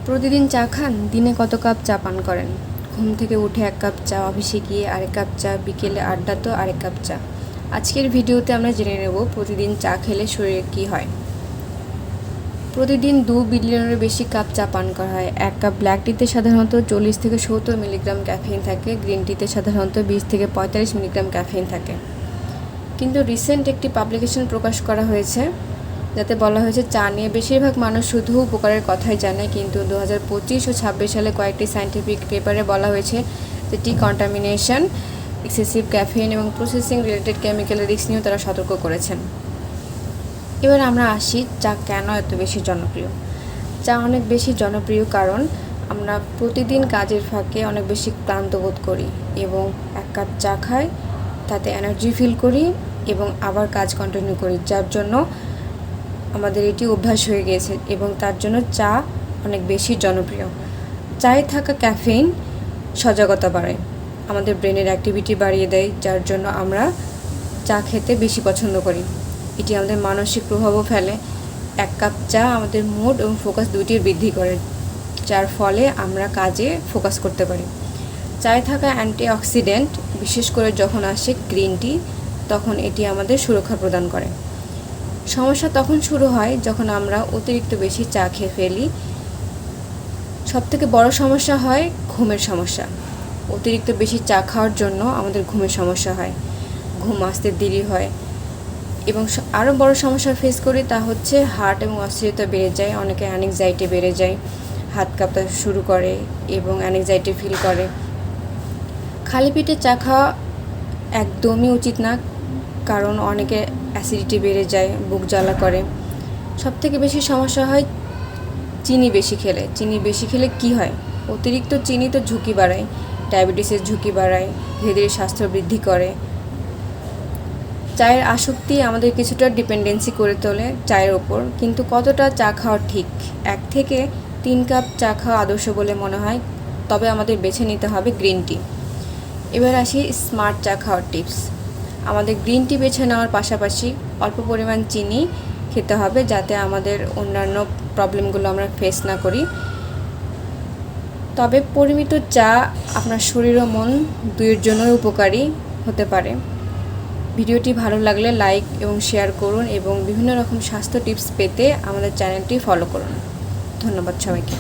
প্রতিদিন চা খান? দিনে কত কাপ চা পান করেন? ঘুম থেকে উঠে 1 কাপ চা, অফিসে গিয়ে আরেক কাপ চা, বিকেলে আড্ডা তো আরেক কাপ চা। আজকের ভিডিওতে আমরা জেনে নেব প্রতিদিন চা খেলে শরীরে কী হয়। প্রতিদিন 2 বিলিয়নেরও বেশি কাপ চা পান করা হয়। 1 কাপ ব্ল্যাক টিতে সাধারণত 40 থেকে 70 মিলিগ্রাম ক্যাফেইন থাকে, গ্রিন টিতে সাধারণত 20 থেকে 45 মিলিগ্রাম ক্যাফেইন থাকে। কিন্তু রিসেন্ট একটি পাবলিকেশন প্রকাশ করা হয়েছে যাতে বলা হয়েছে চা নিয়ে বেশিরভাগ মানুষ শুধু উপকারের কথাই জানে, কিন্তু 2025 ও 26 সালে কয়েকটি সায়েন্টিফিক পেপারে বলা হয়েছে যে টি কন্টামিনেশন, এক্সেসিভ ক্যাফেইন এবং প্রসেসিং রিলেটেড কেমিক্যালের রিস্ক নিয়েও তারা সতর্ক করেছেন। এবার আমরা আসি চা কেন এত বেশি জনপ্রিয়। চা অনেক বেশি জনপ্রিয় কারণ আমরা প্রতিদিন কাজের ফাঁকে অনেক বেশি ক্লান্ত বোধ করি এবং 1 কাপ চা খাই, তাতে এনার্জি ফিল করি এবং আবার কাজ কন্টিনিউ করি, যার জন্য আমাদের এটি অভ্যাস হয়ে গিয়েছে এবং তার জন্য চা অনেক বেশি জনপ্রিয়। চায়ে থাকা ক্যাফেইন সজাগতা বাড়ায়, আমাদের ব্রেনের অ্যাক্টিভিটি বাড়িয়ে দেয়, যার জন্য আমরা চা খেতে বেশি পছন্দ করি। এটি আমাদের মানসিক প্রভাবও ফেলে। 1 কাপ চা আমাদের মুড এবং ফোকাস দুইটির বৃদ্ধি করে, যার ফলে আমরা কাজে ফোকাস করতে পারি। চায়ে থাকা অ্যান্টিঅক্সিডেন্ট, বিশেষ করে যখন আসে গ্রিন টি, তখন এটি আমাদের সুরক্ষা প্রদান করে। সমস্যা তখন শুরু হয় যখন আমরা অতিরিক্ত বেশি চা খেয়ে ফেলি। সবথেকে বড় সমস্যা হয় ঘুমের সমস্যা। অতিরিক্ত বেশি চা খাওয়ার জন্য আমাদের ঘুমের সমস্যা হয়, ঘুম আসতে দেরি হয় এবং আরও বড় সমস্যা ফেস করি, তা হচ্ছে হার্ট এবং অস্থিরতা বেড়ে যায়। অনেকে অ্যাংজাইটি বেড়ে যায়, হাত কাঁপতে শুরু করে এবং অ্যাংজাইটি ফিল করে। খালি পেটে চা খাওয়া একদমই উচিত না, কারণ অনেকে অ্যাসিডিটি বেড়ে যায়, বুক জ্বালা করে। সবথেকে বেশি সমস্যা হয় চিনি বেশি খেলে। চিনি বেশি খেলে কি হয়? অতিরিক্ত চিনি তো ঝুঁকি বাড়ায়, ডায়াবেটিসের ঝুঁকি বাড়ায়, ধীরে ধীরে স্বাস্থ্য বৃদ্ধি করে। চায়ের আসক্তি আমাদের কিছুটা ডিপেন্ডেন্সি করে তোলে চায়ের ওপর, কিন্তু কতটা চা খাওয়া ঠিক? 1 থেকে 3 কাপ চা খাওয়া আদর্শ বলে মনে হয়, তবে আমাদের বেছে নিতে হবে গ্রিন টি। এবার আসি স্মার্ট চা খাওয়ার টিপস। আমাদের গ্রিন টি বেছে নেওয়ার পাশাপাশি অল্প পরিমাণ চিনি খেতে হবে, যাতে আমাদের অন্যান্য প্রবলেমগুলো আমরা ফেস না করি। তবে পরিমিত চা আপনার শরীর ও মন দুইয়ের জন্যই উপকারী হতে পারে। ভিডিওটি ভালো লাগলে লাইক এবং শেয়ার করুন এবং বিভিন্ন রকম স্বাস্থ্য টিপস পেতে আমাদের চ্যানেলটি ফলো করুন। ধন্যবাদ সবাইকে।